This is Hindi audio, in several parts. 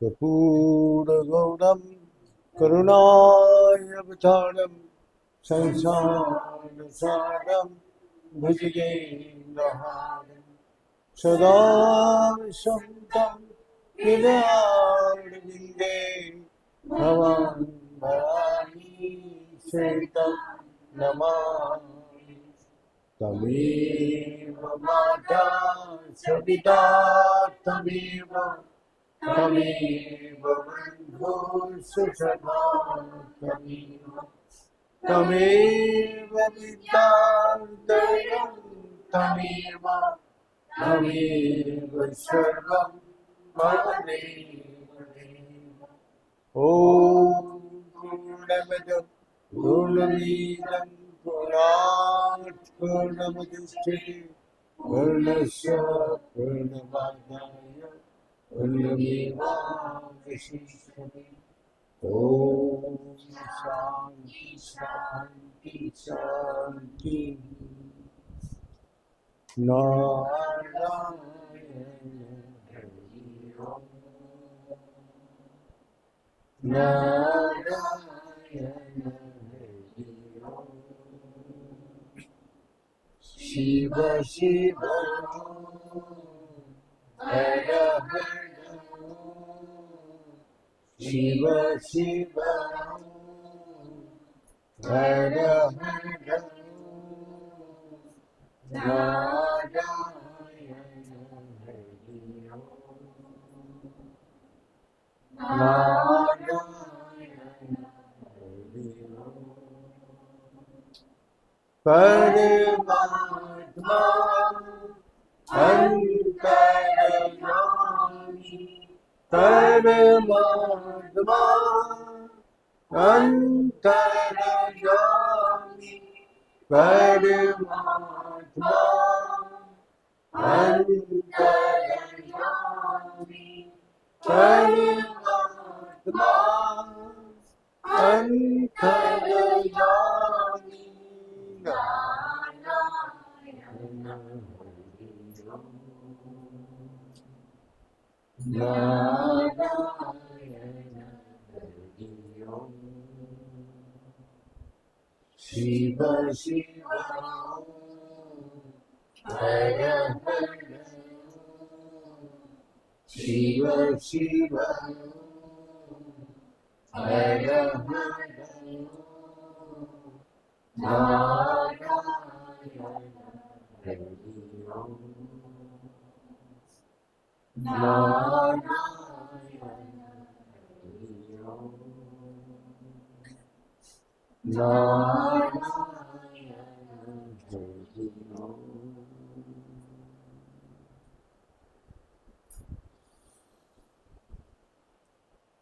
कर्पूरगौरं करुणावतारं संसारसारं भुजगेन्द्रहारं सदा वसन्तं हृदयारविन्दे भवान् भवानी सेवितं नमामि। तमेव माता च पिता तमेव तमेव बन्धुः सखा तमेव विद्याधरं तमेव तमेव सर्वं ममदेव देव। ॐ पूर्णमद पूर्णमिदं पूर्णात् पूर्णमुदच्यते पूर्णस्य पूर्णमादाय पूर्णमेवावशिष्यते। ॐ शान्ति शान्ति शान्ति। नारायण हरि ओम नारायण हरि ओम। शिव शिव हर हर शिव शिव हर हर नारायण हरि ओम नारायण हरि ओम। परमात्मा अंतर्यामी परमात्मा अंतर्यामी परमात्मा अंतर्यामी परमात्मा अंतर्यामी। नारायण हरि ओम। शिव शिव हर हर शिव शिव हर हर नारायण हरि ओम नारायण हरि ओम नारायण हरि ओम।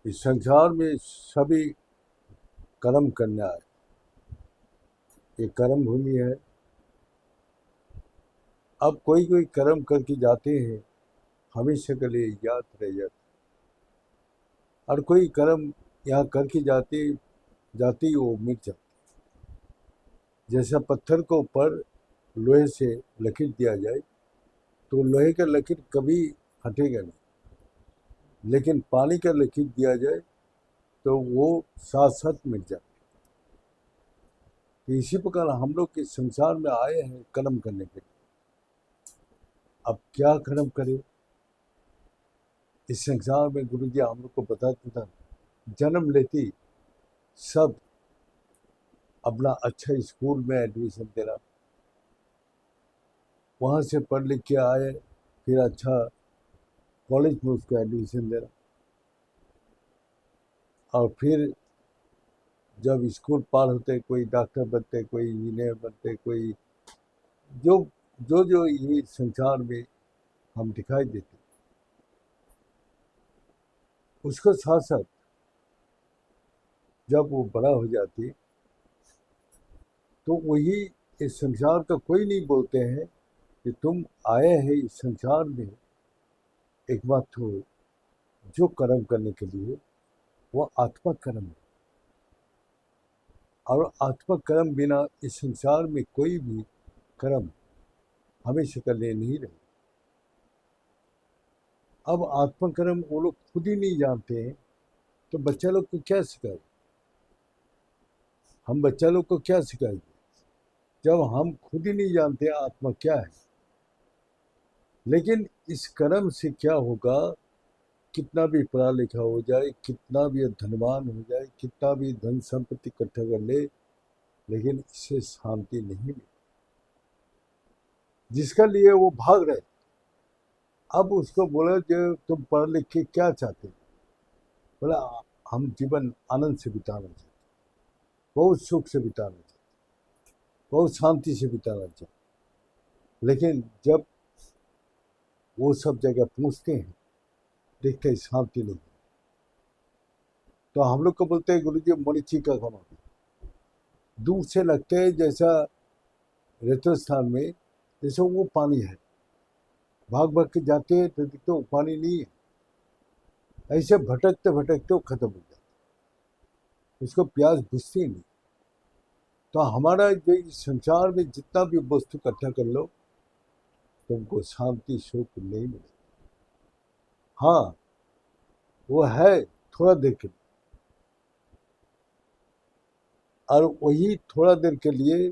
इस संसार में सभी कर्म करना है। ये कर्म भूमि है। अब कोई कोई कर्म करके जाते हैं, हमेशा के लिए याद रह जाते, और कोई कर्म यहाँ करके जाते जाते ही वो मिट जाते। जैसा पत्थर को ऊपर लोहे से लकीर दिया जाए तो लोहे का लकीर कभी हटेगा नहीं, लेकिन पानी का लकीर दिया जाए तो वो साथ साथ मिट जाता। तो इसी प्रकार हम लोग इस संसार में आए हैं कर्म करने के लिए। अब क्या कर्म करें? इस संसार में गुरु जी हम लोग को बताते था, जन्म लेती सब अपना अच्छा स्कूल में एडमिशन देना, वहाँ से पढ़ लिख के आए फिर अच्छा कॉलेज में उसको एडमिशन देना, और फिर जब स्कूल पार होते कोई डॉक्टर बनते, कोई इंजीनियर बनते, कोई जो जो जो ये संसार में हम दिखाई देते, उसके साथ साथ जब वो बड़ा हो जाती तो वही इस संसार का कोई नहीं बोलते हैं कि तुम आए हैं इस संसार में एकमात्र जो कर्म करने के लिए, वो आत्मा कर्म है। और आत्मा कर्म बिना इस संसार में कोई भी कर्म हमेशा करने नहीं रहे। अब आत्मकर्म वो लोग खुद ही नहीं जानते हैं तो बच्चा लोग को क्या सिखाए? हम बच्चा लोग को क्या सिखाएंगे जब हम खुद ही नहीं जानते आत्मा क्या है? लेकिन इस कर्म से क्या होगा? कितना भी पढ़ा लिखा हो जाए, कितना भी धनवान हो जाए, कितना भी धन संपत्ति इकट्ठा कर ले, लेकिन इससे शांति नहीं मिली जिसका लिए वो भाग रहे। अब उसको बोला जो तुम पढ़ लिख के क्या चाहते हो? बोला हम जीवन आनंद से बिताना चाहते, बहुत सुख से बिताना चाहते, बहुत शांति से बिताना चाहते। लेकिन जब वो सब जगह पहुंचते हैं देखते हैं शांति नहीं। तो हम लोग को बोलते हैं गुरुजी मरीची का कमा, दूर से लगते हैं जैसा रेगिस्तान में जैसे वो पानी है, भाग भाग के जाते हैं तो दिखते वो पानी नहीं है। ऐसे भटकते भटकते वो खत्म हो जाता, उसको प्यास बुझती ही नहीं। तो हमारा जो इस संसार में जितना भी वस्तु इकट्ठा कर लो तुमको शांति सुख नहीं मिलेगा। हाँ वो है थोड़ा देर के लिए, और वही थोड़ा देर के लिए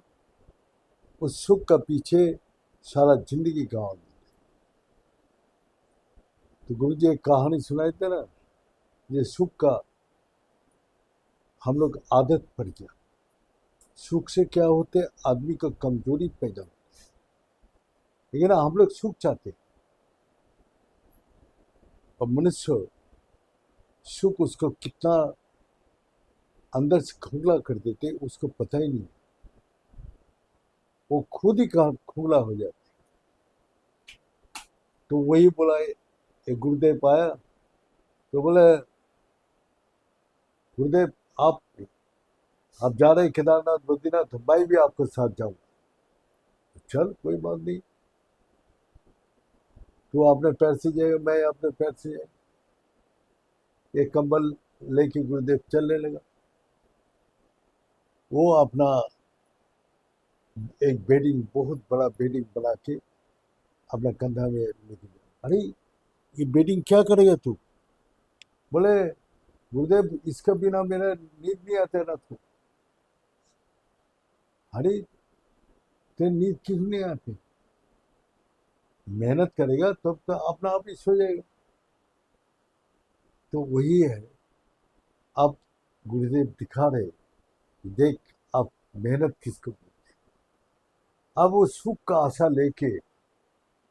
उस सुख का पीछे सारा जिंदगी गंवा दी। तो गुरु जी एक कहानी सुनाए थे ना, ये सुख का हम लोग आदत पड़ गया। सुख से क्या होते आदमी को कमजोरी पैदा होती, लेकिन हम लोग सुख चाहते और मनुष्य सुख उसको कितना अंदर से खोखला कर देते उसको पता ही नहीं, वो खुद ही खोखला हो जाता। तो वही बोला एक गुरुदेव पाया तो बोले गुरुदेव आप जा रहे केदारनाथ बद्रीनाथ तो मैं भी आपके साथ जाऊंगा। चल कोई बात नहीं, तू अपने पैर से जाएगा मैं अपने पैर से जाएगा। एक कंबल लेके गुरुदेव चलने लगा। वो अपना एक बेडिंग बहुत बड़ा बेडिंग बना के अपना कंधा में लेके गया। अरे ये बेडिंग क्या करेगा तू? बोले गुरुदेव इसके बिना मेरा नींद नहीं आता रात को। अरे तेरे नींद क्यों नहीं आती? मेहनत करेगा तब तो अपना आप ही सो जाएगा। तो वही है, अब गुरुदेव दिखा रहे देख अब मेहनत किसको बोलते। अब वो सुख का आशा लेके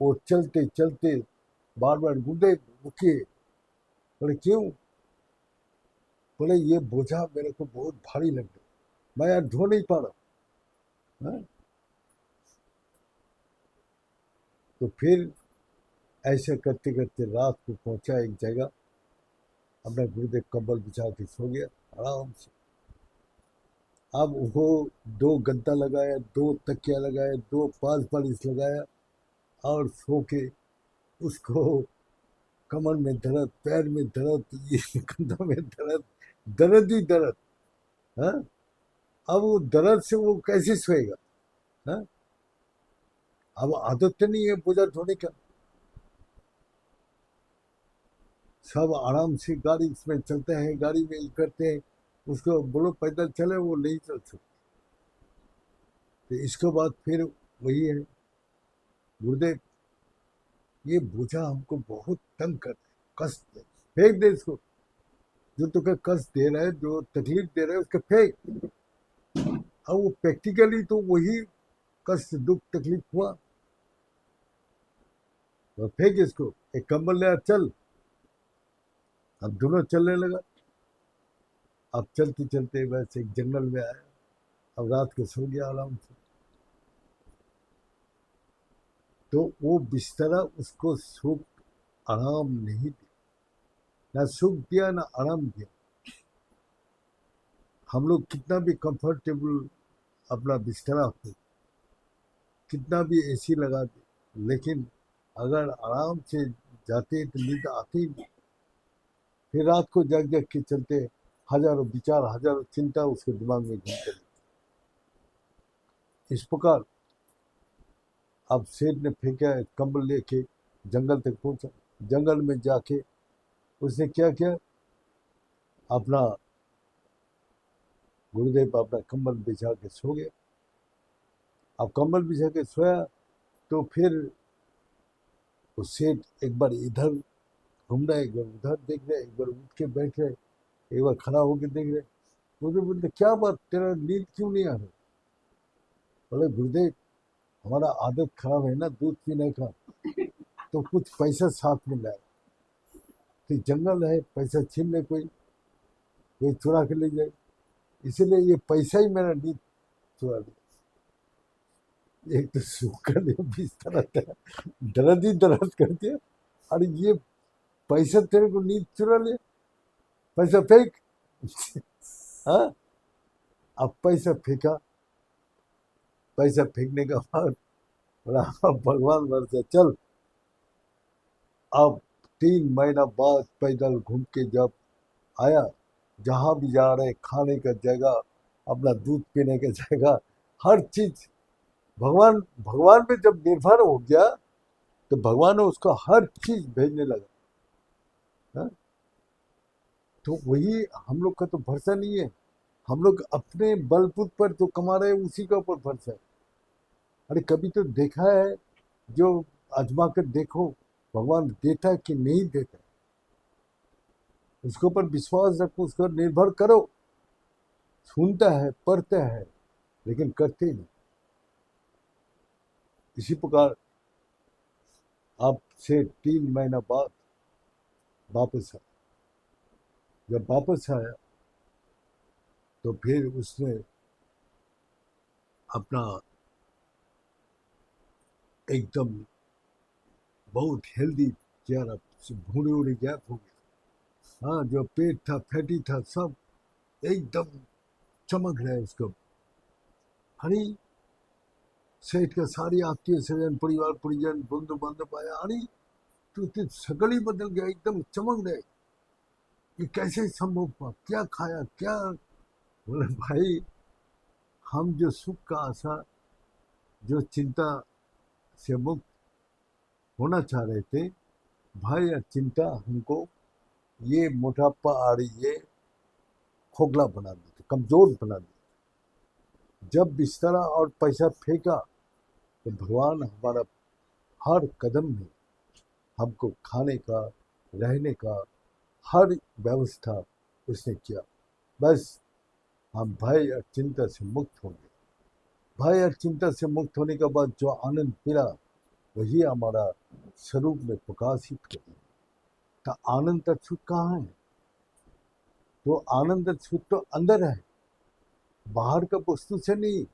वो चलते चलते बार बार गुरुदेव रुकिए। बोले क्यों? बोले ये बोझा मेरे को बहुत भारी लग रहा, मैं यार ढो नहीं पा रहा। हाँ? तो फिर ऐसे करते करते रात को पहुंचा एक जगह, अपना गुरुदेव कंबल बिछा के सो गया आराम से। अब वो दो गद्दा लगाया, दो तकिया लगाया, दो पाल पालिश लगाया और सो के उसको कमर में दर्द, पैर में दर्द, ये कंधों में दर्द, दर्द ही दर्द। हाँ? अब वो दर्द से वो कैसे सोएगा? हाँ? अब आदत तो नहीं है बोझा ढोने का। सब आराम से गाड़ी इसमें चलते हैं, गाड़ी में करते हैं, उसको बोलो पैदल चले वो नहीं चल सकते। तो इसके बाद फिर वही है गुरुदेव ये बोझा हमको बहुत तंग कर कष्ट दे, फेंक दे इसको। जो तुझे कष्ट दे रहा है, जो तकलीफ दे रहा है उसको फेंक। अब वो प्रैक्टिकली तो वही कष्ट दुख तकलीफ हुआ, तो फेंक इसको, एक कंबल ले आ, चल। अब दोनों चलने लगा। अब चलते चलते बस एक जंगल में आया। अब रात को सो गया आराम से। तो वो बिस्तरा उसको सुख आराम नहीं दिया, ना सुख दिया ना आराम दिया। हम लोग कितना भी कंफर्टेबल अपना बिस्तरा हो, कितना भी एसी लगा दे, लेकिन अगर आराम से जाते तो नींद आती ही नहीं। फिर रात को जग जग के चलते हजारों विचार, हजारों चिंता उसके दिमाग में घूमते रहते। इस प्रकार अब शेर ने फेंका कंबल लेके जंगल तक पहुंचा। जंगल में जाके उसने क्या किया, अपना गुरुदेव अपना कंबल बिछा के सो गया। अब कंबल बिछा के सोया तो फिर वो सेठ एक बार इधर घूम रहा है, एक बार उधर देख रहे, एक बार उठ के बैठ रहे, एक बार खड़ा होकर देख रहे। गुरुदेव बोलते क्या बात, तेरा नींद क्यों नहीं आ रही? बोले गुरुदेव हमारा आदत खराब है ना दूध पीने का, तो कुछ पैसा साथ में लाए, तो जंगल है, पैसा छीन ले कोई, कोई चुरा के ले जाए, इसीलिए ये पैसा ही मेरा नींद चुरा लिया। एक तो सूखा ने बिस्तर आता है, दर्द ही दर्द कर दिया, अरे ये पैसा तेरे को नींद चुरा लिया, पैसा फेंक। हाँ, अब पैसा फेंका, पैसा फेंकने का बाद बोला अब भगवान वर्षा चल। अब 3 महीना बाद पैदल घूम के जब आया, जहाँ भी जा रहे खाने का जगह, अपना दूध पीने का जगह, हर चीज भगवान भगवान पे जब निर्भर हो गया तो भगवान ने उसको हर चीज भेजने लगा। हाँ? तो वही हम लोग का तो भरोसा नहीं है, हम लोग अपने बलबूते पर जो कमा रहे हैं उसी के ऊपर भरोसा है। अरे कभी तो देखा है, जो आजमा कर देखो भगवान देता है कि नहीं देता, उसके ऊपर विश्वास रखो, उसको निर्भर करो। सुनता है, पढ़ता है, लेकिन करते ही नहीं। इसी प्रकार अब से 3 महीना बाद वापस आया। जब वापस आया तो फिर उसने अपना एकदम बहुत हेल्दी चेहरा, भूरी उड़ी गैप हो गया। हाँ, जो पेट था फैटी था सब एकदम चमक रहा है उसको। अरे सेठ का सारी आत्मीय स्वजन परिवार परिजन बंधु बांधव आया, अरे तो शकल ही बदल गया, एकदम चमक रहे, ये कैसे संभव हुआ, क्या खाया क्या? बोले भाई हम जो सुख का आशा, जो चिंता से मुक्त होना चाह रहे थे, भय या चिंता हमको ये मोटापा और ये खोखला बना देते, कमजोर बना देते। जब बिस्तरा और पैसा फेंका तो भगवान हमारा हर कदम में हमको खाने का, रहने का हर व्यवस्था उसने किया। बस हम भय और चिंता से मुक्त हो गए। भय और चिंता से मुक्त होने के बाद जो आनंद मिला वही हमारा स्वरूप में प्रकाशित कर। तो आनंद और सुख कहाँ है? तो आनंद और सुख तो अंदर है, बाहर का वस्तु से नहीं।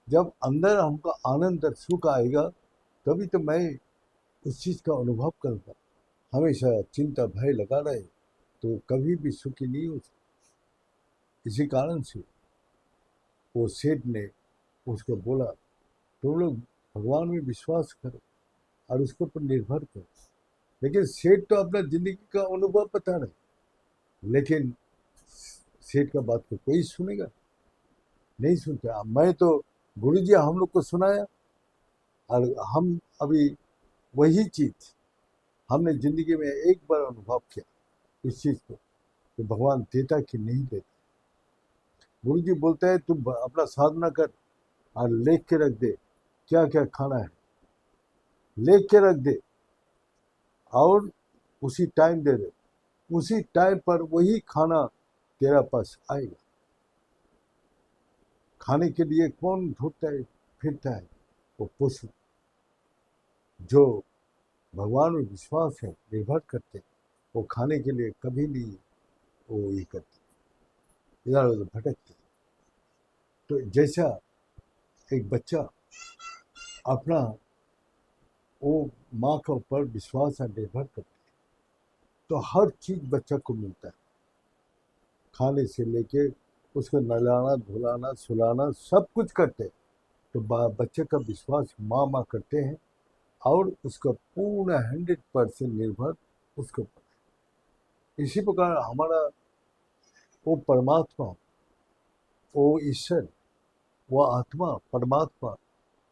जब अंदर हमको आनंद और सुख आएगा तभी तो मैं उस चीज का अनुभव करूंगा। हमेशा चिंता भय लगा रहे तो कभी भी सुखी नहीं हो सकता। इसी कारण से वो सेठ ने उसको बोला तुम लोग भगवान में विश्वास करो और उसके ऊपर निर्भर करो। लेकिन सेठ तो अपना जिंदगी का अनुभव बता रहे, लेकिन सेठ का बात को कोई सुनेगा नहीं, सुनता। मैं तो गुरुजी हम लोग को सुनाया और हम अभी वही चीज हमने जिंदगी में एक बार अनुभव किया इस चीज को, कि भगवान देता कि नहीं देता। गुरुजी बोलता है तुम अपना साधना कर और लिख के रख दे क्या क्या खाना है, लिख के रख दे और उसी टाइम दे दे, उसी टाइम पर वही खाना तेरा पास आएगा। खाने के लिए कौन ढूंढता है फिरता है? वो पशु जो भगवान में विश्वास है, निर्भर करते, वो खाने के लिए कभी नहीं वो ये करते, इधर उधर भटकते। तो जैसा एक बच्चा अपना वो माँ के ऊपर विश्वास है, निर्भर करते, तो हर चीज बच्चा को मिलता है, खाने से लेके उसको नहलाना धुलाना सुलाना सब कुछ करते। तो बच्चे का विश्वास माँ माँ करते हैं और उसका पूर्ण 100% निर्भर उसके ऊपर। इसी प्रकार हमारा वो परमात्मा, वो ईश्वर, वो आत्मा परमात्मा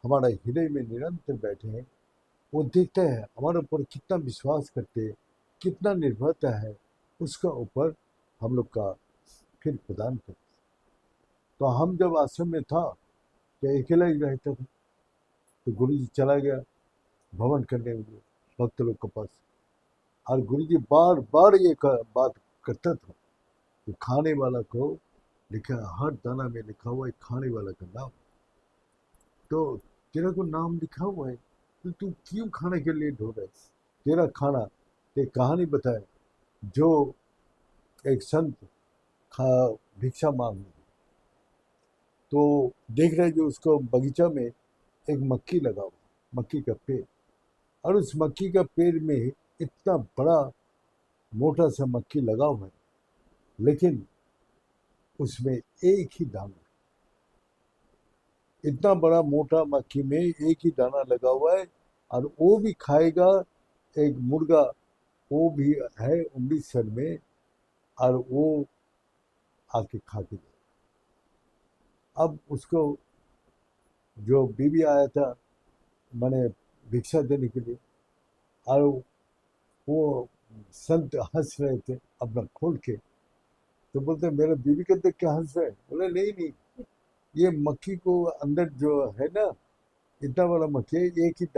हमारा हृदय में निरंतर बैठे हैं वो देखता है हमारे ऊपर कितना विश्वास करते, कितना निर्भरता है, उसका ऊपर हम लोग का फिर प्रदान करते। तो हम जब आश्रम में था तो अकेला ही रहता था, तो गुरु जी चला गया भवन करने के लिए भक्त लोग के पास, और गुरु जी बार बार ये बात करता था कि खाने वाला को लिखा, हर दाना में लिखा हुआ है खाने वाला का नाम, तो तेरा को नाम लिखा हुआ है तो तू क्यों खाने के लिए ढूंढ रहा है? तेरा खाना, एक कहानी बताए, जो एक संत खा भिक्षा मांग रहे, तो देख रहे जो उसको बगीचा में एक मक्खी लगा हुआ, मक्खी का पेड़, और उस मक्खी का पेड़ में इतना बड़ा मोटा सा मक्खी लगा हुआ है, लेकिन उसमें एक ही दाना, इतना बड़ा मोटा मक्खी में एक ही दाना लगा हुआ है, और वो भी खाएगा एक मुर्गा, वो भी है अमृतसर में, और वो आके खा के गया। अब उसको जो बीवी आया था मैंने भिक्षा देने के लिए, और वो संत हंस रहे थे अपना खोल के, तो बोलते मेरे बीवी के देख के हंस रहे, बोले नहीं नहीं, ये मक्खी को अंदर जो है ना, इतना बड़ा मक्खी है, एक ही